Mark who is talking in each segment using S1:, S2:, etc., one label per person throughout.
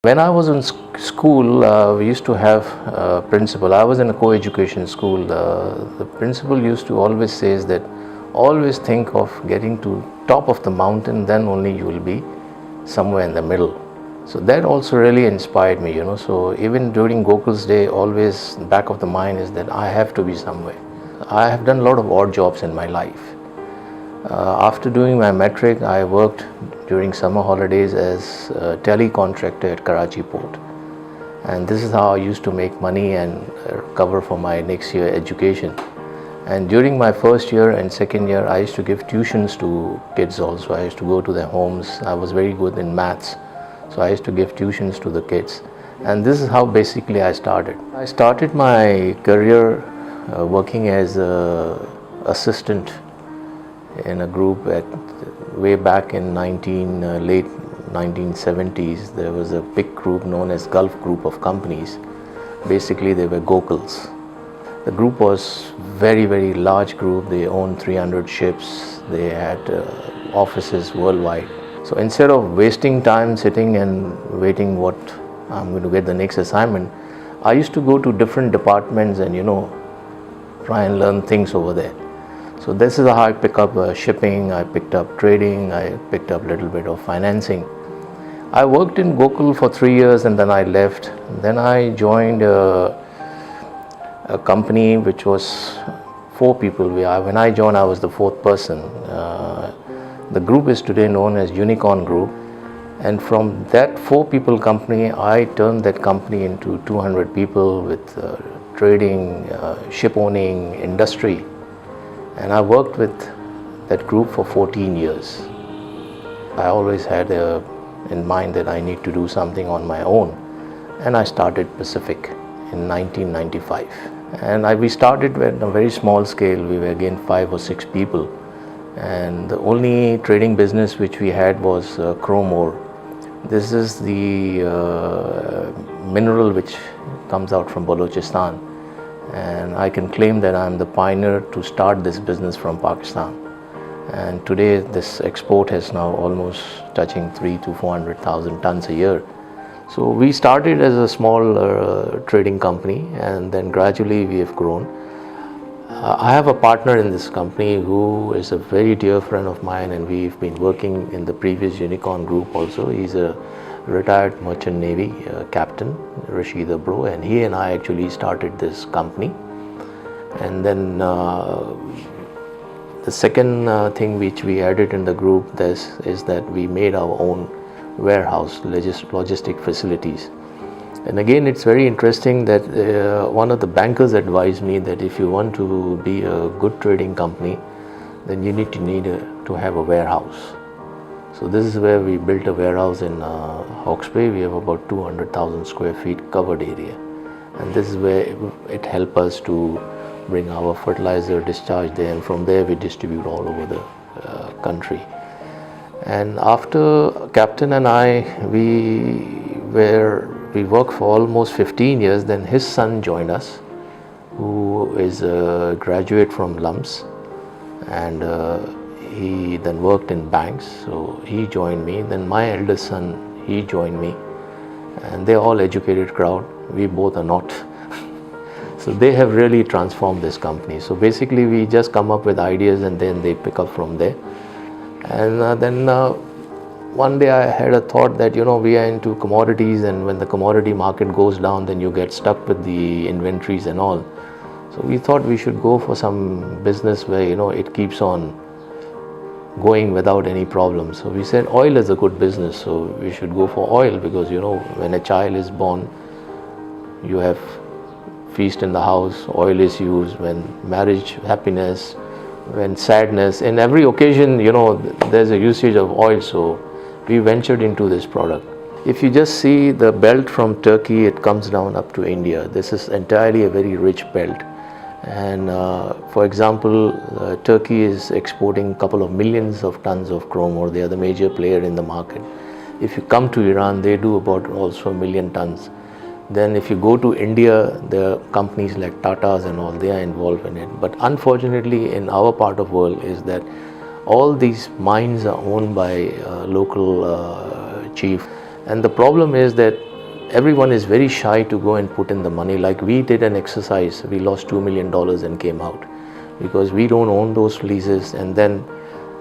S1: When I was in school, we used to have a principal. I was in a co-education school. The principal used to always says that always think of getting to top of the mountain, then only you will be somewhere in the middle. So that also really inspired me, So even during Gokul's day, always back of the mind is that I have to be somewhere. I have done a lot of odd jobs in my life. After doing my metric, I worked during summer holidays as a telecontractor at Karachi port, and this is how I used to make money and cover for my next year education. And during my first year and second year, I used to give tuitions to kids also. I used to go to their homes. I was very good in maths, so I used to give tuitions to the kids, and this is how basically I started. I started my career working as an assistant in a group way back in late 1970s. There was a big group known as Gulf Group of companies. Basically they were Gokuls. The group was very large group. They owned 300 ships. They had offices worldwide. So instead of wasting time sitting and waiting what I'm going to get the next assignment, I used to go to different departments and try and learn things over there. So this is how I pick up shipping, I picked up trading, I picked up a little bit of financing. I worked in Gokul for 3 years and then I left. Then I joined a company which was 4 people. When I joined, I was the 4th person. The group is today known as Unicorn Group. And from that 4 people company, I turned that company into 200 people with trading, ship owning, industry. And I worked with that group for 14 years. I always had in mind that I need to do something on my own. And I started Pacific in 1995. And we started at a very small scale. We were again 5 or 6 people. And the only trading business which we had was chrome ore. This is the mineral which comes out from Balochistan. And I can claim that I'm the pioneer to start this business from Pakistan. And today this export is now almost touching 300,000 to 400,000 tons a year. So we started as a small trading company, and then gradually we have grown. I have a partner in this company who is a very dear friend of mine, and we've been working in the previous Unicorn Group also. He's a retired merchant navy captain, Rasheed Barket, and he and I actually started this company. And then the second thing which we added in the group is that we made our own warehouse, logistic facilities. And again, it's very interesting that one of the bankers advised me that if you want to be a good trading company, then you need to have a warehouse. So this is where we built a warehouse in Hawke's Bay. We have about 200,000 square feet covered area. And this is where it helped us to bring our fertilizer discharge there, and from there we distribute all over the country. And after Captain and I, we worked for almost 15 years. Then his son joined us, who is a graduate from LUMS, and he then worked in banks, so he joined me. Then my eldest son, he joined me, and they're all educated crowd. We both are not. So they have really transformed this company. So basically we just come up with ideas and then they pick up from there. And then one day I had a thought that we are into commodities, and when the commodity market goes down, then you get stuck with the inventories and all. So we thought we should go for some business where it keeps on going without any problems. So we said oil is a good business, so we should go for oil, because when a child is born, you have feast in the house, oil is used. When marriage, happiness, when sadness, in every occasion there's a usage of oil. So we ventured into this product. If you just see the belt from Turkey, it comes down up to India. This is entirely a very rich belt. And for example, Turkey is exporting a couple of millions of tons of chrome ore. They are the major player in the market. If you come to Iran, they do about also 1 million tons. Then if you go to India, there are companies like Tata's and all, they are involved in it. But unfortunately in our part of the world is that all these mines are owned by local chief. And the problem is that everyone is very shy to go and put in the money. Like we did an exercise, we lost $2 million and came out because we don't own those leases, and then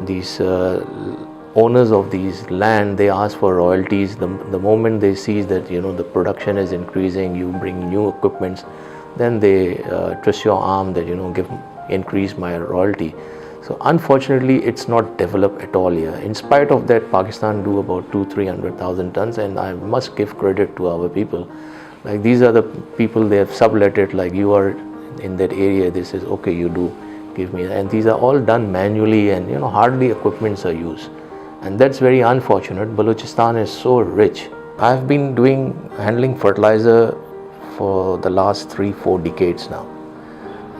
S1: these owners of these land, they ask for royalties. The moment they see that the production is increasing, you bring new equipments, then they twist your arm that increase my royalty. So unfortunately it's not developed at all here. In spite of that, Pakistan do about 200,000-300,000 tons, and I must give credit to our people. Like these are the people, they have subletted, like you are in that area, this is okay, you do give me, and these are all done manually, and hardly equipments are used, and that's very unfortunate. Balochistan is so rich. I've been handling fertilizer for the last 3-4 decades now,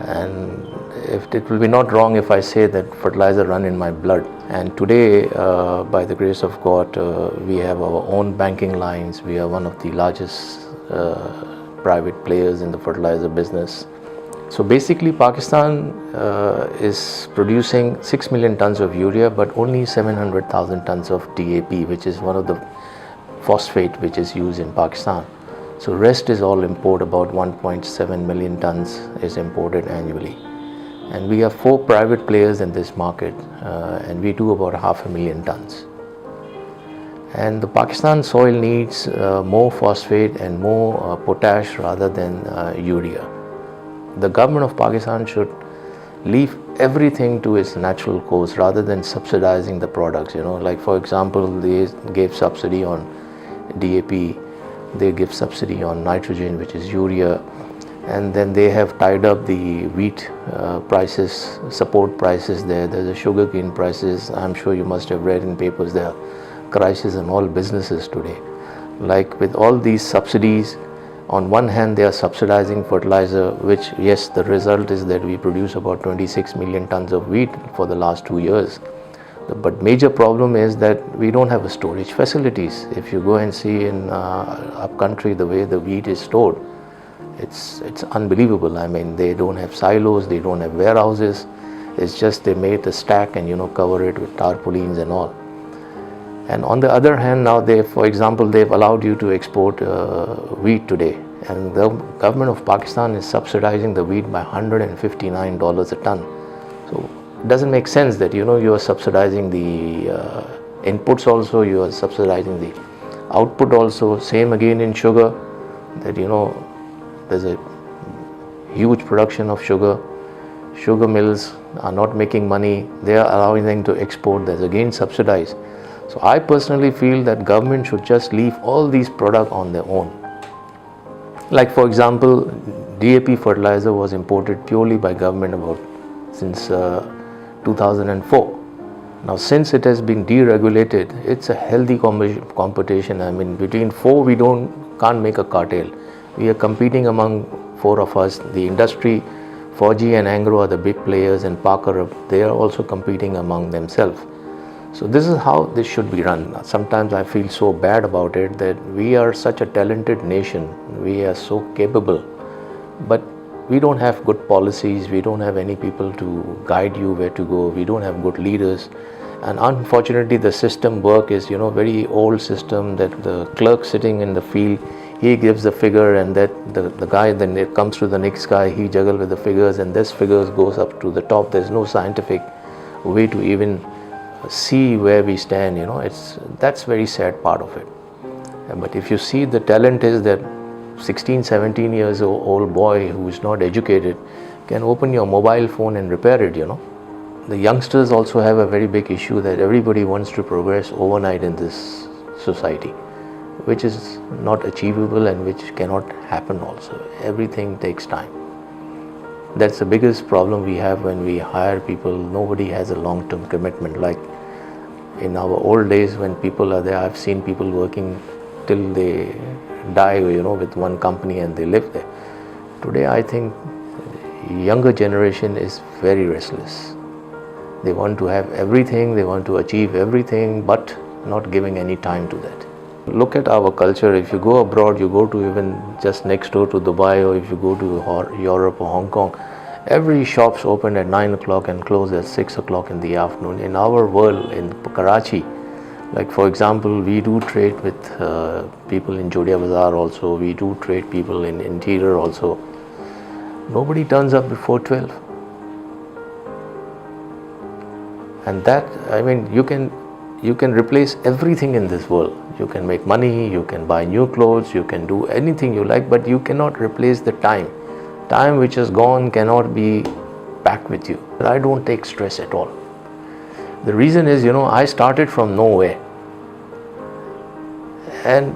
S1: and if it will be not wrong if I say that fertilizer run in my blood. And today, by the grace of God, we have our own banking lines. We are one of the largest private players in the fertilizer business. So basically Pakistan is producing 6 million tons of urea, but only 700,000 tons of DAP, which is one of the phosphate which is used in Pakistan. So rest is all import. About 1.7 million tons is imported annually, and we have 4 private players in this market, and we do about 500,000 tons. And the Pakistan soil needs more phosphate and more potash rather than urea. The government of Pakistan should leave everything to its natural course rather than subsidizing the products. Like for example, they gave subsidy on DAP, they give subsidy on nitrogen, which is urea, and then they have tied up the wheat prices, support prices there. There's a sugarcane prices. I'm sure you must have read in papers, there are crisis in all businesses today. Like with all these subsidies, on one hand they are subsidizing fertilizer, which yes, the result is that we produce about 26 million tons of wheat for the last 2 years. But major problem is that we don't have a storage facilities. If you go and see in up country the way the wheat is stored, it's unbelievable. I mean, they don't have silos, they don't have warehouses. It's just they made a stack and cover it with tarpaulins and all. And on the other hand, now for example, they've allowed you to export wheat today, and the government of Pakistan is subsidizing the wheat by $159 a ton. So it doesn't make sense that you are subsidizing the inputs also, you are subsidizing the output also. Same again in sugar, that there's a huge production of sugar. Sugar mills are not making money, they are allowing them to export, there's again subsidized. So I personally feel that government should just leave all these products on their own. Like for example, DAP fertilizer was imported purely by government since 2004. Now since it has been deregulated, it's a healthy competition. I mean, between 4 we can't make a cartel. We are competing among 4 of us. The industry, Fauji and Angro are the big players, and Parker, they are also competing among themselves. So this is how this should be run. Sometimes I feel so bad about it, that we are such a talented nation, we are so capable, but we don't have good policies, we don't have any people to guide you where to go, we don't have good leaders. And unfortunately the system work is very old system, that the clerk sitting in the field, he gives the figure, and that the guy, then it comes to the next guy, he juggle with the figures, and this figures goes up to the top. There's no scientific way to even see where we stand. That's very sad part of it. But if you see, the talent is that 16-17 years old boy who is not educated can open your mobile phone and repair it. The youngsters also have a very big issue, that everybody wants to progress overnight in this society, which is not achievable and which cannot happen also. Everything takes time. That's the biggest problem we have when we hire people. Nobody has a long-term commitment. Like in our old days, when people are there, I've seen people working till they die, with one company, and they live there. Today, I think younger generation is very restless. They want to have everything, they want to achieve everything, but not giving any time to that. Look at our culture. If you go abroad, you go to even just next door to Dubai, or if you go to Europe or Hong Kong, every shop's open at 9 o'clock and close at 6 o'clock in the afternoon. In our world, in Karachi, Like for example, we do trade with people in Jodia Bazaar also, we do trade people in interior also. Nobody turns up before 12. And that, I mean, you can replace everything in this world. You can make money, you can buy new clothes, you can do anything you like, but you cannot replace the time. Time which is gone cannot be back with you. I don't take stress at all. The reason is, I started from nowhere. And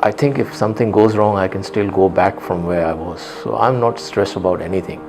S1: I think if something goes wrong, I can still go back from where I was. So I'm not stressed about anything.